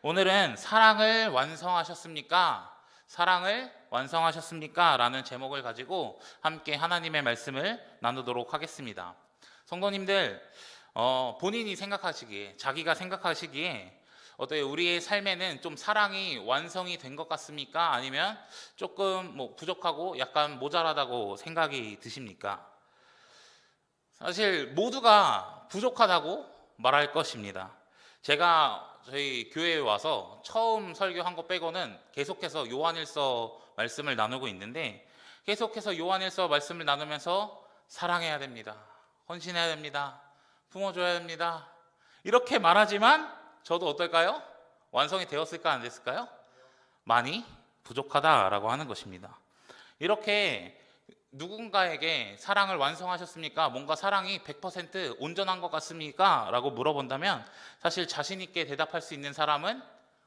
오늘은 사랑을 완성하셨습니까? 사랑을 완성하셨습니까? 라는 제목을 가지고 함께 하나님의 말씀을 나누도록 하겠습니다. 성도님들, 본인이 생각하시기에, 자기가 생각하시기에 어때요? 우리의 삶에는 좀 사랑이 완성이 된 것 같습니까? 아니면 조금 부족하고 약간 모자라다고 생각이 드십니까? 사실 모두가 부족하다고 말할 것입니다. 제가 저희 교회에 와서 처음 설교한 거 빼고는 계속해서 요한일서 말씀을 나누고 있는데, 계속해서 요한일서 말씀을 나누면서 사랑해야 됩니다, 헌신해야 됩니다, 품어줘야 됩니다, 이렇게 말하지만 저도 어떨까요? 완성이 되었을까 안 됐을까요? 많이 부족하다라고 하는 것입니다. 이렇게 누군가에게 사랑을 완성하셨습니까? 뭔가 사랑이 100% 온전한 것 같습니까? 라고 물어본다면 사실 자신 있게 대답할 수 있는 사람은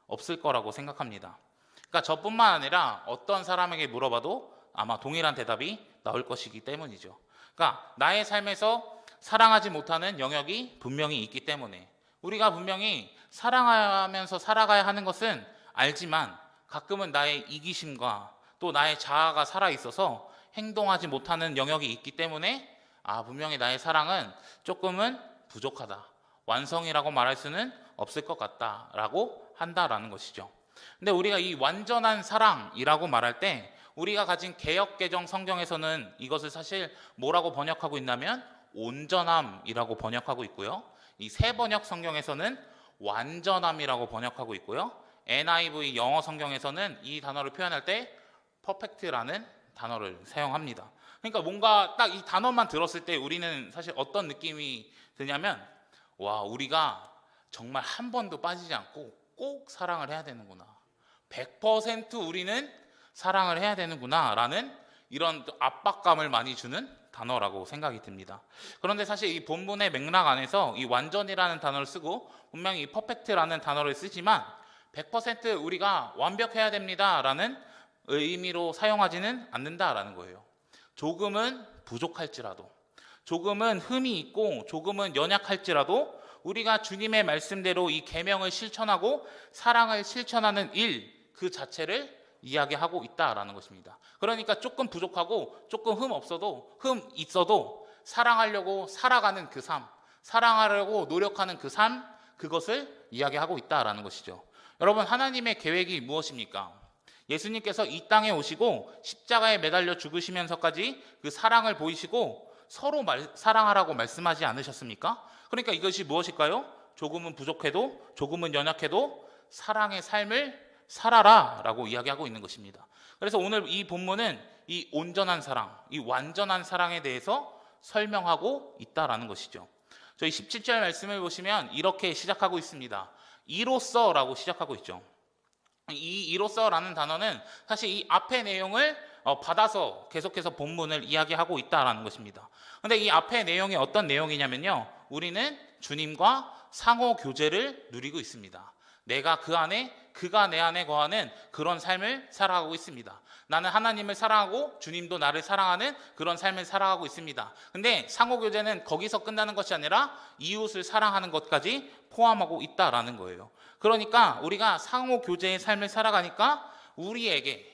없을 거라고 생각합니다. 그러니까 저뿐만 아니라 어떤 사람에게 물어봐도 아마 동일한 대답이 나올 것이기 때문이죠. 그러니까 나의 삶에서 사랑하지 못하는 영역이 분명히 있기 때문에, 우리가 분명히 사랑하면서 살아가야 하는 것은 알지만 가끔은 나의 이기심과 또 나의 자아가 살아있어서 행동하지 못하는 영역이 있기 때문에 분명히 나의 사랑은 조금은 부족하다, 완성이라고 말할 수는 없을 것 같다라고 한다라는 것이죠. 근데 우리가 이 완전한 사랑이라고 말할 때 우리가 가진 개역개정 성경에서는 이것을 사실 뭐라고 번역하고 있냐면 온전함이라고 번역하고 있고요, 이 새 번역 성경에서는 완전함이라고 번역하고 있고요, NIV 영어 성경에서는 이 단어를 표현할 때 perfect라는 단어를 사용합니다. 그러니까 뭔가 딱 이 단어만 들었을 때 우리는 사실 어떤 느낌이 드냐면, 와, 우리가 정말 한 번도 빠지지 않고 꼭 사랑을 해야 되는구나, 100% 우리는 사랑을 해야 되는구나 라는 이런 압박감을 많이 주는 단어라고 생각이 듭니다. 그런데 사실 이 본문의 맥락 안에서 이 완전이라는 단어를 쓰고 분명히 이 퍼펙트라는 단어를 쓰지만 100% 우리가 완벽해야 됩니다 라는 의미로 사용하지는 않는다라는 거예요. 조금은 부족할지라도, 조금은 흠이 있고 조금은 연약할지라도 우리가 주님의 말씀대로 이 계명을 실천하고 사랑을 실천하는 일 그 자체를 이야기하고 있다라는 것입니다. 그러니까 조금 부족하고 조금 흠 있어도 사랑하려고 살아가는 그 삶, 사랑하려고 노력하는 그 삶, 그것을 이야기하고 있다라는 것이죠. 여러분, 하나님의 계획이 무엇입니까? 예수님께서 이 땅에 오시고 십자가에 매달려 죽으시면서까지 그 사랑을 보이시고 서로 사랑하라고 말씀하지 않으셨습니까? 그러니까 이것이 무엇일까요? 조금은 부족해도 조금은 연약해도 사랑의 삶을 살아라 라고 이야기하고 있는 것입니다. 그래서 오늘 이 본문은 이 온전한 사랑, 이 완전한 사랑에 대해서 설명하고 있다라는 것이죠. 저희 17절 말씀을 보시면 이렇게 시작하고 있습니다. 이로써 라고 시작하고 있죠. 이 이로써라는 단어는 사실 이 앞의 내용을 받아서 계속해서 본문을 이야기하고 있다라는 것입니다. 그런데 이 앞의 내용이 어떤 내용이냐면요, 우리는 주님과 상호 교제를 누리고 있습니다. 내가 그 안에, 그가 내 안에 거하는 그런 삶을 살아가고 있습니다. 나는 하나님을 사랑하고 주님도 나를 사랑하는 그런 삶을 살아가고 있습니다. 근데 상호 교제는 거기서 끝나는 것이 아니라 이웃을 사랑하는 것까지 포함하고 있다라는 거예요. 그러니까 우리가 상호 교제의 삶을 살아가니까 우리에게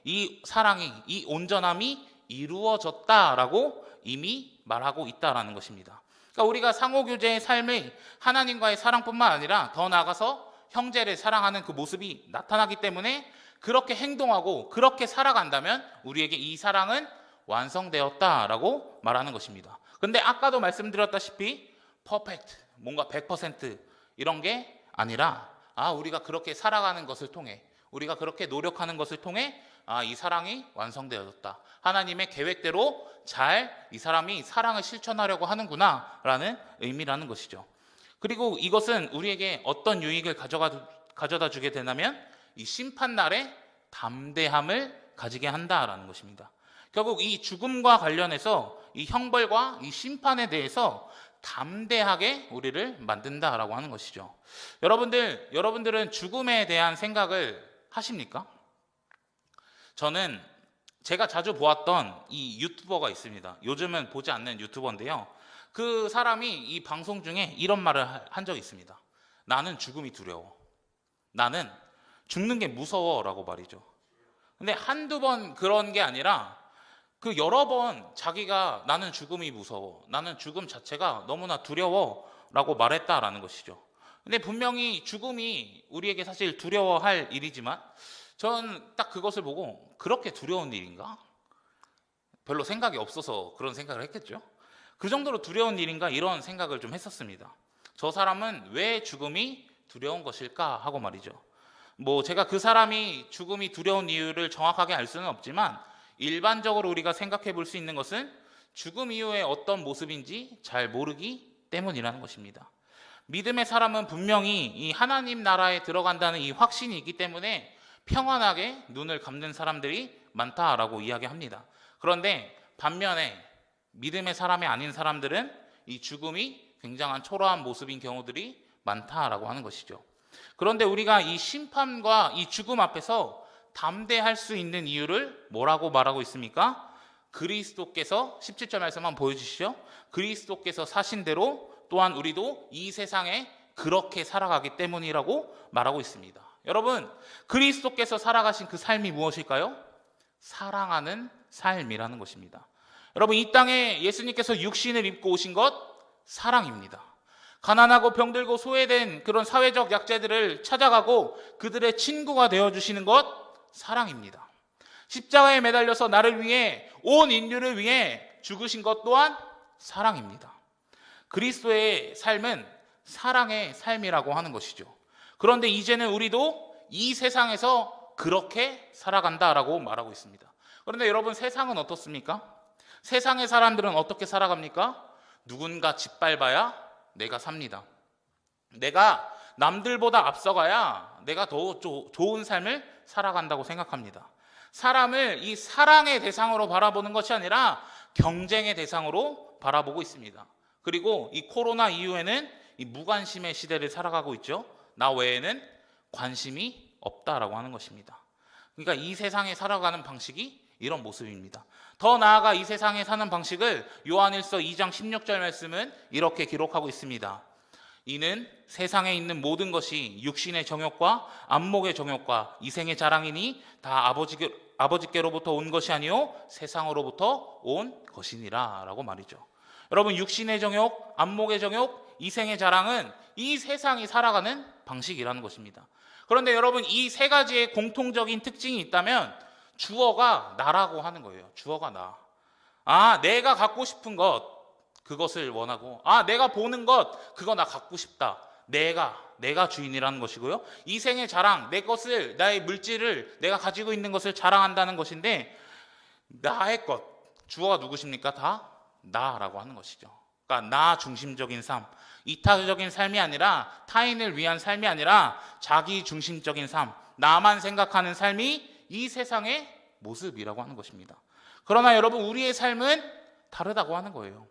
이 사랑이, 이 온전함이 이루어졌다라고 이미 말하고 있다라는 것입니다. 그러니까 우리가 상호 교제의 삶의 하나님과의 사랑뿐만 아니라 더 나아가서 형제를 사랑하는 그 모습이 나타나기 때문에 그렇게 행동하고 그렇게 살아간다면 우리에게 이 사랑은 완성되었다라고 말하는 것입니다. 근데 아까도 말씀드렸다시피 퍼펙트, 뭔가 100% 이런 게 아니라 우리가 그렇게 살아가는 것을 통해, 우리가 그렇게 노력하는 것을 통해 이 사랑이 완성되어졌다, 하나님의 계획대로 잘 이 사람이 사랑을 실천하려고 하는구나 라는 의미라는 것이죠. 그리고 이것은 우리에게 어떤 유익을 가져다 주게 되냐면 이 심판날에 담대함을 가지게 한다라는 것입니다. 결국 이 죽음과 관련해서 이 형벌과 이 심판에 대해서 담대하게 우리를 만든다라고 하는 것이죠. 여러분들은 죽음에 대한 생각을 하십니까? 저는 제가 자주 보았던 이 유튜버가 있습니다. 요즘은 보지 않는 유튜버인데요, 그 사람이 이 방송 중에 이런 말을 한 적이 있습니다. 나는 죽음이 두려워. 나는 죽는 게 무서워라고 말이죠. 근데 한두 번 그런 게 아니라 그 여러 번 자기가 나는 죽음이 무서워, 나는 죽음 자체가 너무나 두려워라고 말했다라는 것이죠. 근데 분명히 죽음이 우리에게 사실 두려워할 일이지만 저는 딱 그것을 보고 그렇게 두려운 일인가? 별로 생각이 없어서 그런 생각을 했겠죠. 그 정도로 두려운 일인가? 이런 생각을 좀 했었습니다. 저 사람은 왜 죽음이 두려운 것일까 하고 말이죠. 뭐 제가 그 사람이 죽음이 두려운 이유를 정확하게 알 수는 없지만 일반적으로 우리가 생각해 볼 수 있는 것은 죽음 이후에 어떤 모습인지 잘 모르기 때문이라는 것입니다. 믿음의 사람은 분명히 이 하나님 나라에 들어간다는 이 확신이 있기 때문에 평안하게 눈을 감는 사람들이 많다라고 이야기합니다. 그런데 반면에 믿음의 사람이 아닌 사람들은 이 죽음이 굉장한 초라한 모습인 경우들이 많다라고 하는 것이죠. 그런데 우리가 이 심판과 이 죽음 앞에서 담대할 수 있는 이유를 뭐라고 말하고 있습니까? 그리스도께서 17절 말씀 한번 보여주시죠. 그리스도께서 사신 대로 또한 우리도 이 세상에 그렇게 살아가기 때문이라고 말하고 있습니다. 여러분, 그리스도께서 살아가신 그 삶이 무엇일까요? 사랑하는 삶이라는 것입니다. 여러분, 이 땅에 예수님께서 육신을 입고 오신 것 사랑입니다. 가난하고 병들고 소외된 그런 사회적 약자들을 찾아가고 그들의 친구가 되어주시는 것 사랑입니다. 십자가에 매달려서 나를 위해 온 인류를 위해 죽으신 것 또한 사랑입니다. 그리스도의 삶은 사랑의 삶이라고 하는 것이죠. 그런데 이제는 우리도 이 세상에서 그렇게 살아간다라고 말하고 있습니다. 그런데 여러분, 세상은 어떻습니까? 세상의 사람들은 어떻게 살아갑니까? 누군가 짓밟아야 내가 삽니다. 내가 남들보다 앞서가야 내가 더 좋은 삶을 살아간다고 생각합니다. 사람을 이 사랑의 대상으로 바라보는 것이 아니라 경쟁의 대상으로 바라보고 있습니다. 그리고 이 코로나 이후에는 이 무관심의 시대를 살아가고 있죠. 나 외에는 관심이 없다라고 하는 것입니다. 그러니까 이 세상에 살아가는 방식이 이런 모습입니다. 더 나아가 이 세상에 사는 방식을 요한일서 2장 16절 말씀은 이렇게 기록하고 있습니다. 이는 세상에 있는 모든 것이 육신의 정욕과 안목의 정욕과 이생의 자랑이니 다 아버지께로부터 온 것이 아니요 세상으로부터 온 것이니라 라고 말이죠. 여러분, 육신의 정욕, 안목의 정욕, 이생의 자랑은 이 세상이 살아가는 방식이라는 것입니다. 그런데 여러분, 이 세 가지의 공통적인 특징이 있다면 주어가 나라고 하는 거예요. 주어가 나. 내가 갖고 싶은 것, 그것을 원하고, 내가 보는 것, 그거 나 갖고 싶다. 내가 주인이라는 것이고요. 이생의 자랑, 내 것을, 나의 물질을, 내가 가지고 있는 것을 자랑한다는 것인데, 나의 것, 주어가 누구십니까? 다 나라고 하는 것이죠. 그러니까 나 중심적인 삶, 이타적인 삶이 아니라, 타인을 위한 삶이 아니라 자기 중심적인 삶, 나만 생각하는 삶이 이 세상의 모습이라고 하는 것입니다. 그러나 여러분, 우리의 삶은 다르다고 하는 거예요.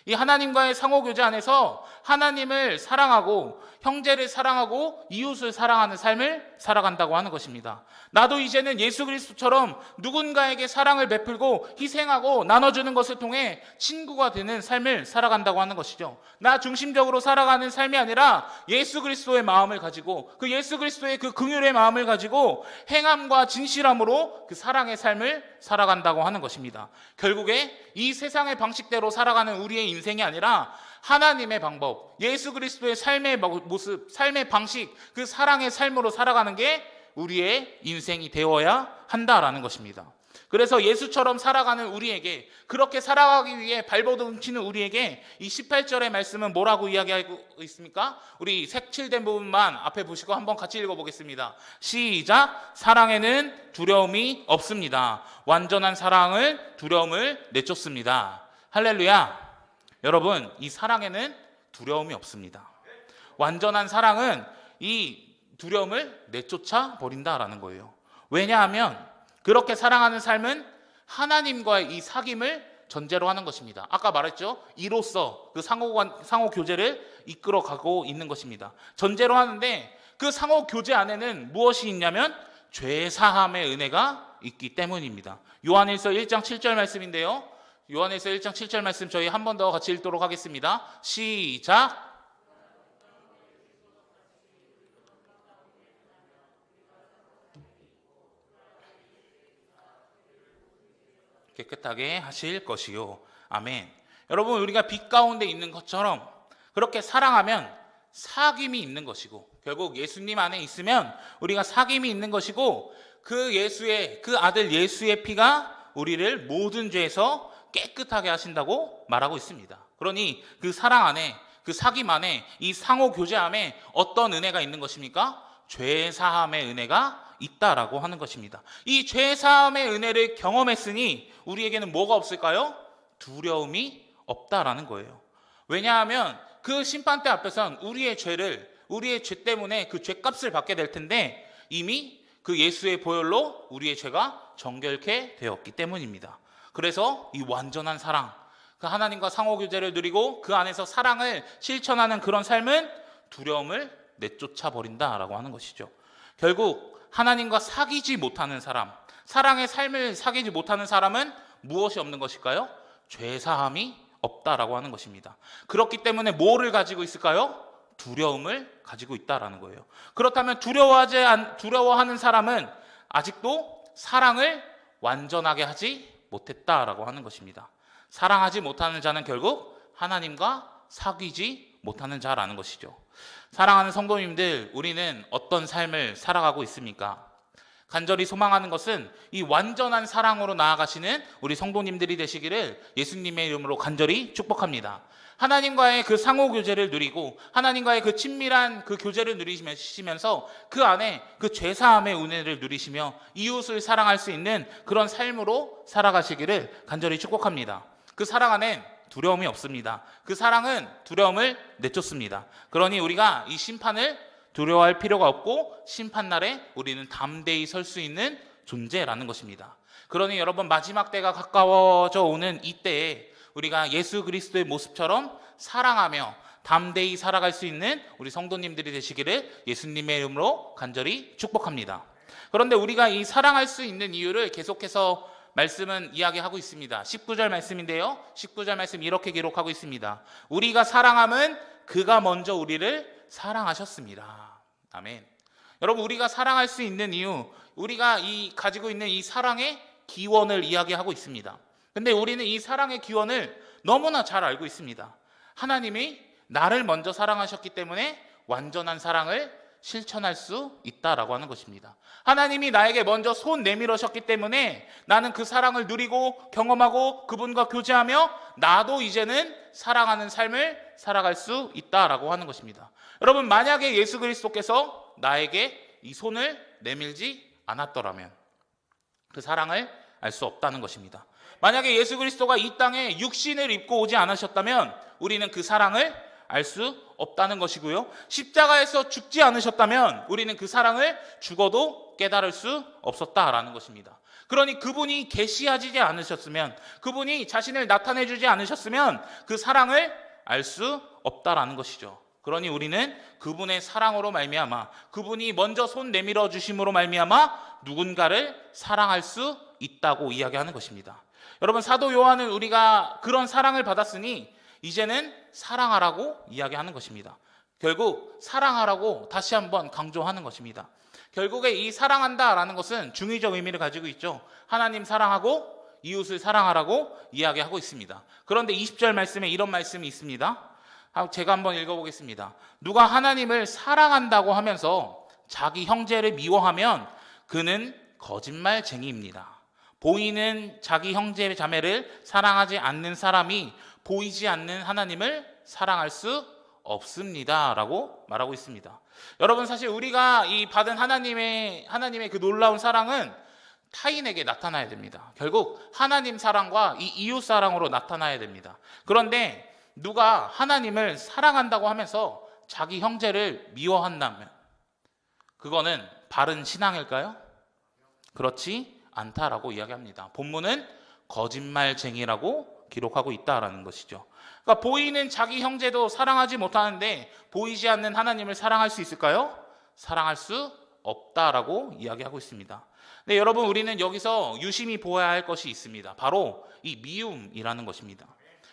이 하나님과의 상호교제 안에서 하나님을 사랑하고 형제를 사랑하고 이웃을 사랑하는 삶을 살아간다고 하는 것입니다. 나도 이제는 예수 그리스도처럼 누군가에게 사랑을 베풀고 희생하고 나눠주는 것을 통해 친구가 되는 삶을 살아간다고 하는 것이죠. 나 중심적으로 살아가는 삶이 아니라 예수 그리스도의 마음을 가지고 그 예수 그리스도의 그 긍휼의 마음을 가지고 행함과 진실함으로 그 사랑의 삶을 살아간다고 하는 것입니다. 결국에 이 세상의 방식대로 살아가는 우리의 인생이 아니라 하나님의 방법, 예수 그리스도의 삶의 모습, 삶의 방식, 그 사랑의 삶으로 살아가는 게 우리의 인생이 되어야 한다라는 것입니다. 그래서 예수처럼 살아가는 우리에게, 그렇게 살아가기 위해 발버둥치는 우리에게 이 18절의 말씀은 뭐라고 이야기하고 있습니까? 우리 색칠된 부분만 앞에 보시고 한번 같이 읽어보겠습니다. 시작! 사랑에는 두려움이 없습니다. 완전한 사랑을 두려움을 내쫓습니다. 할렐루야! 여러분, 이 사랑에는 두려움이 없습니다. 완전한 사랑은 이 두려움을 내쫓아 버린다라는 거예요. 왜냐하면 그렇게 사랑하는 삶은 하나님과의 이 사귐을 전제로 하는 것입니다. 아까 말했죠? 이로써 그 상호 교제를 이끌어 가고 있는 것입니다. 전제로 하는데 그 상호 교제 안에는 무엇이 있냐면 죄 사함의 은혜가 있기 때문입니다. 요한일서 1장 7절 말씀인데요. 요한일서 1장 7절 말씀 저희 한 번 더 같이 읽도록 하겠습니다. 시작! 깨끗하게 하실 것이요. 아멘. 여러분, 우리가 빛 가운데 있는 것처럼 그렇게 사랑하면 사귐이 있는 것이고, 결국 예수님 안에 있으면 우리가 사귐이 있는 것이고, 그 아들 예수의 피가 우리를 모든 죄에서 깨끗하게 하신다고 말하고 있습니다. 그러니 그 사랑 안에, 그 사귐 안에, 이 상호 교제함에 어떤 은혜가 있는 것입니까? 죄 사함의 은혜가 있다라고 하는 것입니다. 이 죄 사함의 은혜를 경험했으니 우리에게는 뭐가 없을까요? 두려움이 없다라는 거예요. 왜냐하면 그 심판대 앞에선 우리의 죄 때문에 그 죄값을 받게 될 텐데, 이미 그 예수의 보혈로 우리의 죄가 정결케 되었기 때문입니다. 그래서 이 완전한 사랑, 그 하나님과 상호교제를 누리고 그 안에서 사랑을 실천하는 그런 삶은 두려움을 내쫓아 버린다라고 하는 것이죠. 결국 하나님과 사귀지 못하는 사람, 사랑의 삶을 사귀지 못하는 사람은 무엇이 없는 것일까요? 죄사함이 없다라고 하는 것입니다. 그렇기 때문에 뭐를 가지고 있을까요? 두려움을 가지고 있다라는 거예요. 그렇다면 두려워하는 사람은 아직도 사랑을 완전하게 하지 못했다라고 하는 것입니다. 사랑하지 못하는 자는 결국 하나님과 사귀지 못하는 자라는 것이죠. 사랑하는 성도님들, 우리는 어떤 삶을 살아가고 있습니까? 간절히 소망하는 것은 이 완전한 사랑으로 나아가시는 우리 성도님들이 되시기를 예수님의 이름으로 간절히 축복합니다. 하나님과의 그 상호 교제를 누리고 하나님과의 그 친밀한 그 교제를 누리시면서 그 안에 그 죄사함의 은혜를 누리시며 이웃을 사랑할 수 있는 그런 삶으로 살아가시기를 간절히 축복합니다. 그 사랑 안엔 두려움이 없습니다. 그 사랑은 두려움을 내쫓습니다. 그러니 우리가 이 심판을 두려워할 필요가 없고 심판날에 우리는 담대히 설 수 있는 존재라는 것입니다. 그러니 여러분, 마지막 때가 가까워져 오는 이때에 우리가 예수 그리스도의 모습처럼 사랑하며 담대히 살아갈 수 있는 우리 성도님들이 되시기를 예수님의 이름으로 간절히 축복합니다. 그런데 우리가 이 사랑할 수 있는 이유를 계속해서 말씀은 이야기하고 있습니다. 19절 말씀인데요, 19절 말씀 이렇게 기록하고 있습니다. 우리가 사랑함은 그가 먼저 우리를 사랑하셨습니다. 아멘. 여러분, 우리가 사랑할 수 있는 이유, 우리가 가지고 있는 이 사랑의 기원을 이야기하고 있습니다. 근데 우리는 이 사랑의 기원을 너무나 잘 알고 있습니다. 하나님이 나를 먼저 사랑하셨기 때문에 완전한 사랑을 실천할 수 있다라고 하는 것입니다. 하나님이 나에게 먼저 손 내밀으셨기 때문에 나는 그 사랑을 누리고 경험하고 그분과 교제하며 나도 이제는 사랑하는 삶을 살아갈 수 있다라고 하는 것입니다. 여러분, 만약에 예수 그리스도께서 나에게 이 손을 내밀지 않았더라면 그 사랑을 알 수 없다는 것입니다. 만약에 예수 그리스도가 이 땅에 육신을 입고 오지 않으셨다면 우리는 그 사랑을 알 수 없다는 것이고요. 십자가에서 죽지 않으셨다면 우리는 그 사랑을 죽어도 깨달을 수 없었다라는 것입니다. 그러니 그분이 계시하지 않으셨으면, 그분이 자신을 나타내 주지 않으셨으면 그 사랑을 알 수 없다라는 것이죠. 그러니 우리는 그분의 사랑으로 말미암아, 그분이 먼저 손 내밀어 주심으로 말미암아 누군가를 사랑할 수 있다고 이야기하는 것입니다. 여러분, 사도 요한은 우리가 그런 사랑을 받았으니 이제는 사랑하라고 이야기하는 것입니다. 결국 사랑하라고 다시 한번 강조하는 것입니다. 결국에 이 사랑한다라는 것은 중의적 의미를 가지고 있죠. 하나님 사랑하고 이웃을 사랑하라고 이야기하고 있습니다. 그런데 20절 말씀에 이런 말씀이 있습니다. 제가 한번 읽어보겠습니다. 누가 하나님을 사랑한다고 하면서 자기 형제를 미워하면 그는 거짓말쟁이입니다. 보이는 자기 형제 자매를 사랑하지 않는 사람이 보이지 않는 하나님을 사랑할 수 없습니다 라고 말하고 있습니다. 여러분, 사실 우리가 이 받은 하나님의 그 놀라운 사랑은 타인에게 나타나야 됩니다. 결국 하나님 사랑과 이 이웃 사랑으로 나타나야 됩니다. 그런데 누가 하나님을 사랑한다고 하면서 자기 형제를 미워한다면 그거는 바른 신앙일까요? 그렇지 않다라고 이야기합니다. 본문은 거짓말쟁이라고 기록하고 있다라는 것이죠. 그러니까 보이는 자기 형제도 사랑하지 못하는데 보이지 않는 하나님을 사랑할 수 있을까요? 사랑할 수 없다라고 이야기하고 있습니다. 네, 여러분, 우리는 여기서 유심히 보아야 할 것이 있습니다. 바로 이 미움이라는 것입니다.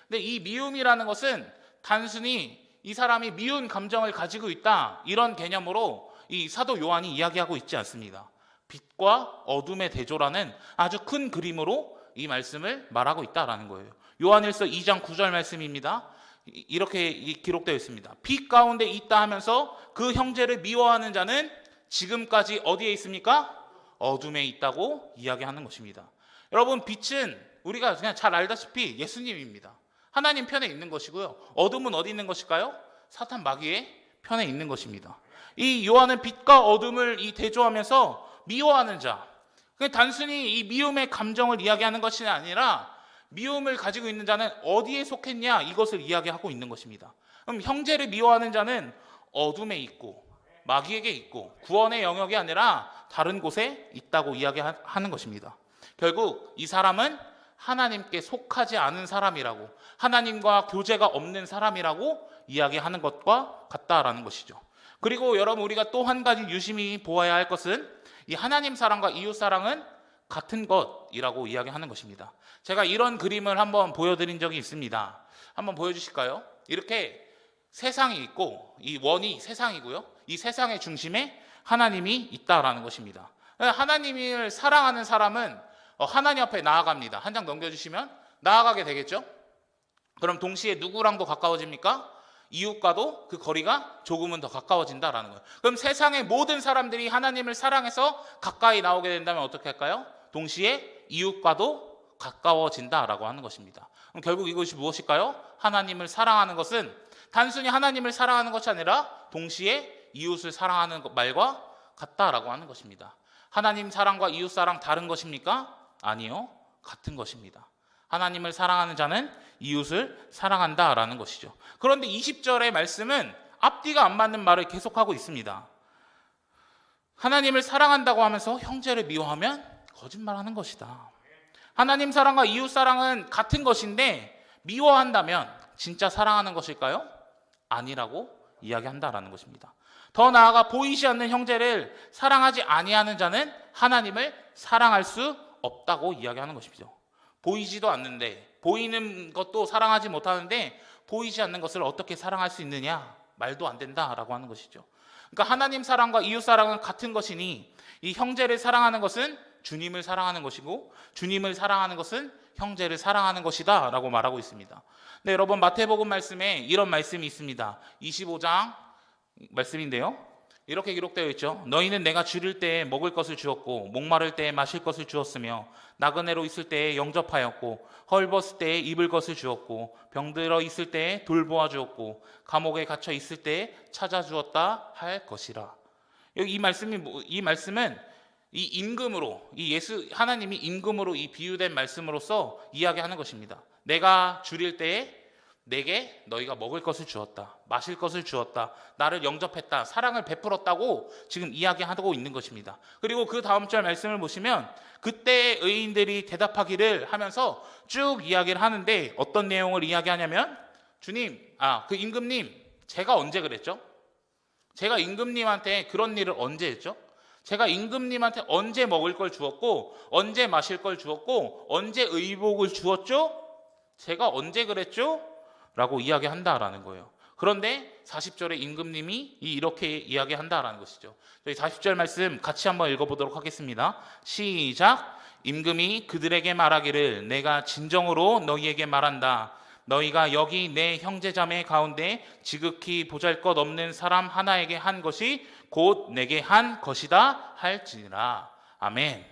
근데 이 미움이라는 것은 단순히 이 사람이 미운 감정을 가지고 있다, 이런 개념으로 이 사도 요한이 이야기하고 있지 않습니다. 빛과 어둠의 대조라는 아주 큰 그림으로 이 말씀을 말하고 있다라는 거예요. 요한일서 2장 9절 말씀입니다. 이렇게 기록되어 있습니다. 빛 가운데 있다 하면서 그 형제를 미워하는 자는 지금까지 어디에 있습니까? 어둠에 있다고 이야기하는 것입니다. 여러분, 빛은 우리가 그냥 잘 알다시피 예수님입니다. 하나님 편에 있는 것이고요. 어둠은 어디 있는 것일까요? 사탄 마귀의 편에 있는 것입니다. 이 요한은 빛과 어둠을 대조하면서 미워하는 자, 단순히 이 미움의 감정을 이야기하는 것이 아니라 미움을 가지고 있는 자는 어디에 속했냐, 이것을 이야기하고 있는 것입니다. 그럼 형제를 미워하는 자는 어둠에 있고 마귀에게 있고 구원의 영역이 아니라 다른 곳에 있다고 이야기하는 것입니다. 결국 이 사람은 하나님께 속하지 않은 사람이라고, 하나님과 교제가 없는 사람이라고 이야기하는 것과 같다라는 것이죠. 그리고 여러분, 우리가 또 한 가지 유심히 보아야 할 것은 이 하나님 사랑과 이웃 사랑은 같은 것이라고 이야기하는 것입니다. 제가 이런 그림을 한번 보여드린 적이 있습니다. 한번 보여주실까요? 이렇게 세상이 있고 이 원이 세상이고요. 이 세상의 중심에 하나님이 있다라는 것입니다. 하나님을 사랑하는 사람은 하나님 앞에 나아갑니다. 한 장 넘겨주시면 나아가게 되겠죠? 그럼 동시에 누구랑도 가까워집니까? 이웃과도 그 거리가 조금은 더 가까워진다라는 거예요. 그럼 세상의 모든 사람들이 하나님을 사랑해서 가까이 나오게 된다면 어떻게 할까요? 동시에 이웃과도 가까워진다라고 하는 것입니다. 그럼 결국 이것이 무엇일까요? 하나님을 사랑하는 것은 단순히 하나님을 사랑하는 것이 아니라 동시에 이웃을 사랑하는 말과 같다라고 하는 것입니다. 하나님 사랑과 이웃 사랑 다른 것입니까? 아니요, 같은 것입니다. 하나님을 사랑하는 자는 이웃을 사랑한다라는 것이죠. 그런데 20절의 말씀은 앞뒤가 안 맞는 말을 계속하고 있습니다. 하나님을 사랑한다고 하면서 형제를 미워하면 거짓말하는 것이다. 하나님 사랑과 이웃 사랑은 같은 것인데 미워한다면 진짜 사랑하는 것일까요? 아니라고 이야기한다라는 것입니다. 더 나아가 보이지 않는 형제를 사랑하지 아니하는 자는 하나님을 사랑할 수 없다고 이야기하는 것이죠. 보이지도 않는데, 보이는 것도 사랑하지 못하는데 보이지 않는 것을 어떻게 사랑할 수 있느냐? 말도 안 된다라고 하는 것이죠. 그러니까 하나님 사랑과 이웃 사랑은 같은 것이니 이 형제를 사랑하는 것은 주님을 사랑하는 것이고 주님을 사랑하는 것은 형제를 사랑하는 것이다 라고 말하고 있습니다. 네, 여러분, 마태복음 말씀에 이런 말씀이 있습니다. 25장 말씀인데요, 이렇게 기록되어 있죠. 너희는 내가 줄일 때에 먹을 것을 주었고 목마를 때에 마실 것을 주었으며 나그네로 있을 때에 영접하였고 헐벗을 때에 입을 것을 주었고 병들어 있을 때에 돌보아 주었고 감옥에 갇혀 있을 때에 찾아주었다 할 것이라. 여기 이 말씀은 이 임금으로, 하나님이 임금으로 이 비유된 말씀으로서 이야기하는 것입니다. 내가 줄일 때에 내게 너희가 먹을 것을 주었다, 마실 것을 주었다, 나를 영접했다, 사랑을 베풀었다고 지금 이야기하고 있는 것입니다. 그리고 그 다음 절 말씀을 보시면 그때 의인들이 대답하기를 하면서 쭉 이야기를 하는데 어떤 내용을 이야기하냐면 주님, 그 임금님, 제가 언제 그랬죠? 제가 임금님한테 그런 일을 언제 했죠? 제가 임금님한테 언제 먹을 걸 주었고 언제 마실 걸 주었고 언제 의복을 주었죠? 제가 언제 그랬죠? 라고 이야기한다라는 거예요. 그런데 40절에 임금님이 이렇게 이야기한다라는 것이죠. 저희 40절 말씀 같이 한번 읽어보도록 하겠습니다. 시작. 임금이 그들에게 말하기를 내가 진정으로 너희에게 말한다. 너희가 여기 내 형제자매 가운데 지극히 보잘것없는 사람 하나에게 한 것이 곧 내게 한 것이다 할지니라. 아멘.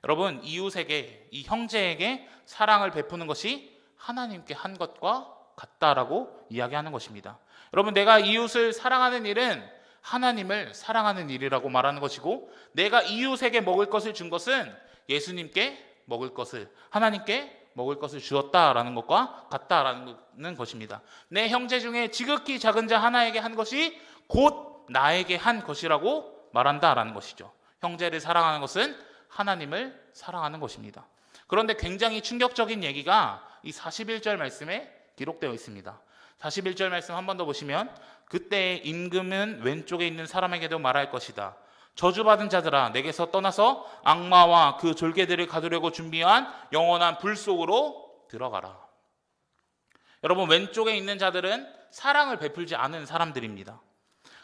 여러분, 이웃에게, 이 형제에게 사랑을 베푸는 것이 하나님께 한 것과 같다라고 이야기하는 것입니다. 여러분, 내가 이웃을 사랑하는 일은 하나님을 사랑하는 일이라고 말하는 것이고 내가 이웃에게 먹을 것을 준 것은 예수님께 먹을 것을, 하나님께 먹을 것을 주었다라는 것과 같다라는 것입니다. 내 형제 중에 지극히 작은 자 하나에게 한 것이 곧 나에게 한 것이라고 말한다라는 것이죠. 형제를 사랑하는 것은 하나님을 사랑하는 것입니다. 그런데 굉장히 충격적인 얘기가 이 41절 말씀에 기록되어 있습니다. 41절 말씀 한 번 더 보시면 그때 임금은 왼쪽에 있는 사람에게도 말할 것이다. 저주받은 자들아, 내게서 떠나서 악마와 그 졸개들을 가두려고 준비한 영원한 불 속으로 들어가라. 여러분, 왼쪽에 있는 자들은 사랑을 베풀지 않은 사람들입니다.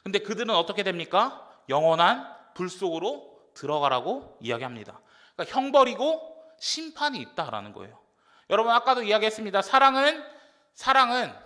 근데 그들은 어떻게 됩니까? 영원한 불 속으로 들어가라고 이야기합니다. 그러니까 형벌이고 심판이 있다라는 거예요. 여러분 아까도 이야기했습니다.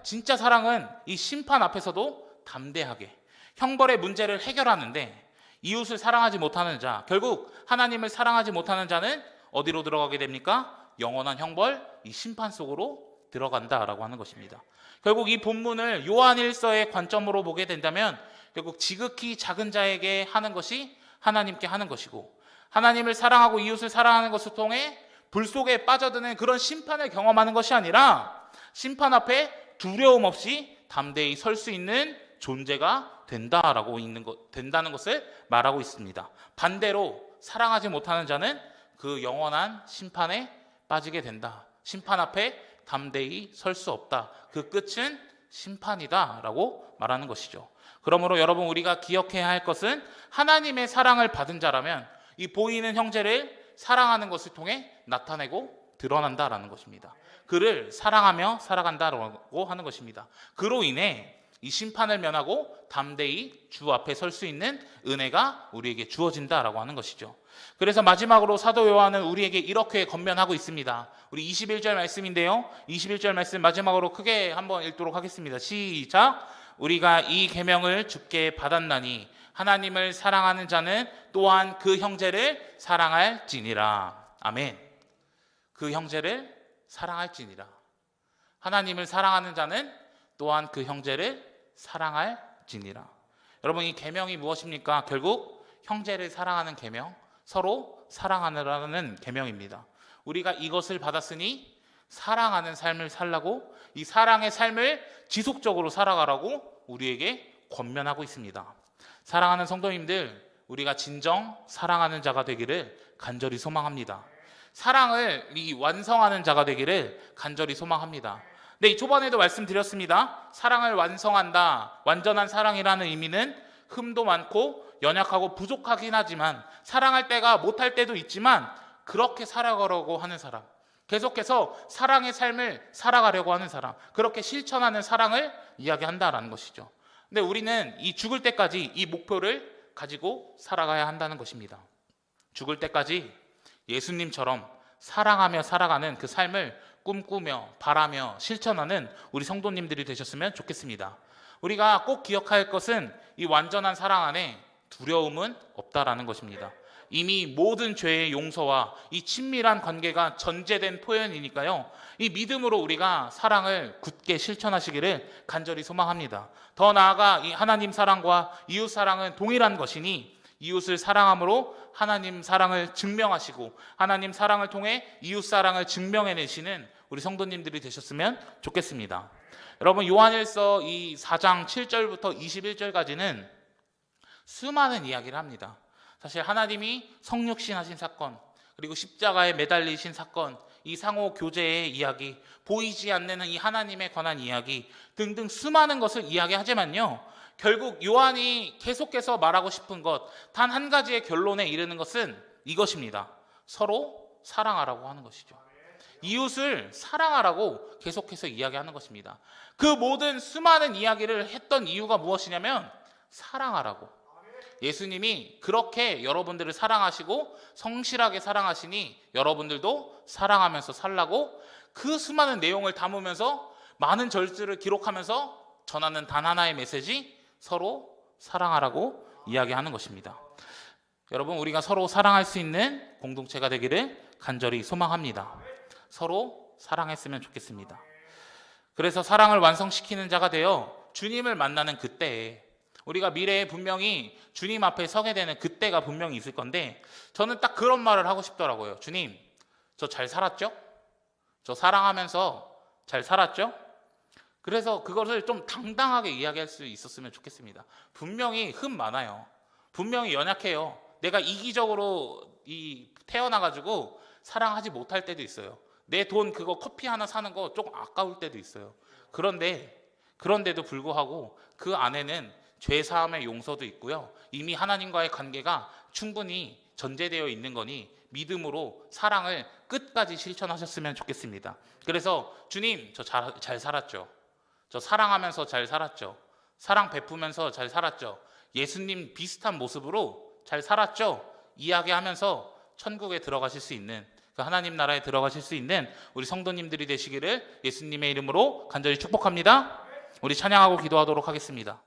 진짜 사랑은 이 심판 앞에서도 담대하게 형벌의 문제를 해결하는데, 이웃을 사랑하지 못하는 자, 결국 하나님을 사랑하지 못하는 자는 어디로 들어가게 됩니까? 영원한 형벌, 이 심판 속으로 들어간다라고 하는 것입니다. 결국 이 본문을 요한일서의 관점으로 보게 된다면 결국 지극히 작은 자에게 하는 것이 하나님께 하는 것이고, 하나님을 사랑하고 이웃을 사랑하는 것을 통해 불 속에 빠져드는 그런 심판을 경험하는 것이 아니라 심판 앞에 두려움 없이 담대히 설 수 있는 존재가 된다는 것을 말하고 있습니다. 반대로 사랑하지 못하는 자는 그 영원한 심판에 빠지게 된다. 심판 앞에 담대히 설 수 없다. 그 끝은 심판이다라고 말하는 것이죠. 그러므로 여러분 우리가 기억해야 할 것은 하나님의 사랑을 받은 자라면 이 보이는 형제를 사랑하는 것을 통해 나타내고 드러난다라는 것입니다. 그를 사랑하며 살아간다라고 하는 것입니다. 그로 인해 이 심판을 면하고 담대히 주 앞에 설 수 있는 은혜가 우리에게 주어진다라고 하는 것이죠. 그래서 마지막으로 사도 요한은 우리에게 이렇게 권면하고 있습니다. 우리 21절 말씀인데요. 21절 말씀 마지막으로 크게 한번 읽도록 하겠습니다. 시작. 우리가 이 계명을 주께 받았나니 하나님을 사랑하는 자는 또한 그 형제를 사랑할지니라. 아멘. 그 형제를 사랑할지니라. 하나님을 사랑하는 자는 또한 그 형제를 사랑할지니라. 여러분 이 계명이 무엇입니까? 결국 형제를 사랑하는 계명, 서로 사랑하느라는 계명입니다. 우리가 이것을 받았으니 사랑하는 삶을 살라고, 이 사랑의 삶을 지속적으로 살아가라고 우리에게 권면하고 있습니다. 사랑하는 성도님들, 우리가 진정 사랑하는 자가 되기를 간절히 소망합니다. 사랑을 완성하는 자가 되기를 간절히 소망합니다. 네, 이 초반에도 말씀드렸습니다. 사랑을 완성한다. 완전한 사랑이라는 의미는 흠도 많고 연약하고 부족하긴 하지만, 사랑할 때가 못할 때도 있지만 그렇게 살아가려고 하는 사람, 계속해서 사랑의 삶을 살아가려고 하는 사람, 그렇게 실천하는 사랑을 이야기한다라는 것이죠. 근데 우리는 이 죽을 때까지 이 목표를 가지고 살아가야 한다는 것입니다. 죽을 때까지 예수님처럼 사랑하며 살아가는 그 삶을 꿈꾸며 바라며 실천하는 우리 성도님들이 되셨으면 좋겠습니다. 우리가 꼭 기억할 것은 이 완전한 사랑 안에 두려움은 없다라는 것입니다. 이미 모든 죄의 용서와 이 친밀한 관계가 전제된 표현이니까요. 이 믿음으로 우리가 사랑을 굳게 실천하시기를 간절히 소망합니다. 더 나아가 이 하나님 사랑과 이웃 사랑은 동일한 것이니 이웃을 사랑함으로 하나님 사랑을 증명하시고 하나님 사랑을 통해 이웃 사랑을 증명해내시는 우리 성도님들이 되셨으면 좋겠습니다. 여러분 요한일서 이 4장 7절부터 21절까지는 수많은 이야기를 합니다. 사실 하나님이 성육신 하신 사건, 그리고 십자가에 매달리신 사건, 이 상호 교제의 이야기, 보이지 않는 이 하나님에 관한 이야기 등등 수많은 것을 이야기하지만요, 결국 요한이 계속해서 말하고 싶은 것, 단 한 가지의 결론에 이르는 것은 이것입니다. 서로 사랑하라고 하는 것이죠. 이웃을 사랑하라고 계속해서 이야기하는 것입니다. 그 모든 수많은 이야기를 했던 이유가 무엇이냐면 사랑하라고. 예수님이 그렇게 여러분들을 사랑하시고 성실하게 사랑하시니 여러분들도 사랑하면서 살라고 그 수많은 내용을 담으면서 많은 절들을 기록하면서 전하는 단 하나의 메시지, 서로 사랑하라고 이야기하는 것입니다. 여러분 우리가 서로 사랑할 수 있는 공동체가 되기를 간절히 소망합니다. 서로 사랑했으면 좋겠습니다. 그래서 사랑을 완성시키는 자가 되어 주님을 만나는 그때에, 우리가 미래에 분명히 주님 앞에 서게 되는 그때가 분명히 있을 건데, 저는 딱 그런 말을 하고 싶더라고요. 주님, 저 잘 살았죠? 저 사랑하면서 잘 살았죠? 그래서 그것을 좀 당당하게 이야기할 수 있었으면 좋겠습니다. 분명히 흠 많아요. 분명히 연약해요. 내가 이기적으로 태어나가지고 사랑하지 못할 때도 있어요. 내 돈 그거 커피 하나 사는 거 조금 아까울 때도 있어요. 그런데도 불구하고 그 안에는 죄사함의 용서도 있고요. 이미 하나님과의 관계가 충분히 전제되어 있는 거니 믿음으로 사랑을 끝까지 실천하셨으면 좋겠습니다. 그래서 주님, 저 잘 살았죠? 저 사랑하면서 잘 살았죠? 사랑 베푸면서 잘 살았죠? 예수님 비슷한 모습으로 잘 살았죠? 이야기하면서 천국에 들어가실 수 있는 그 하나님 나라에 들어가실 수 있는 우리 성도님들이 되시기를 예수님의 이름으로 간절히 축복합니다. 우리 찬양하고 기도하도록 하겠습니다.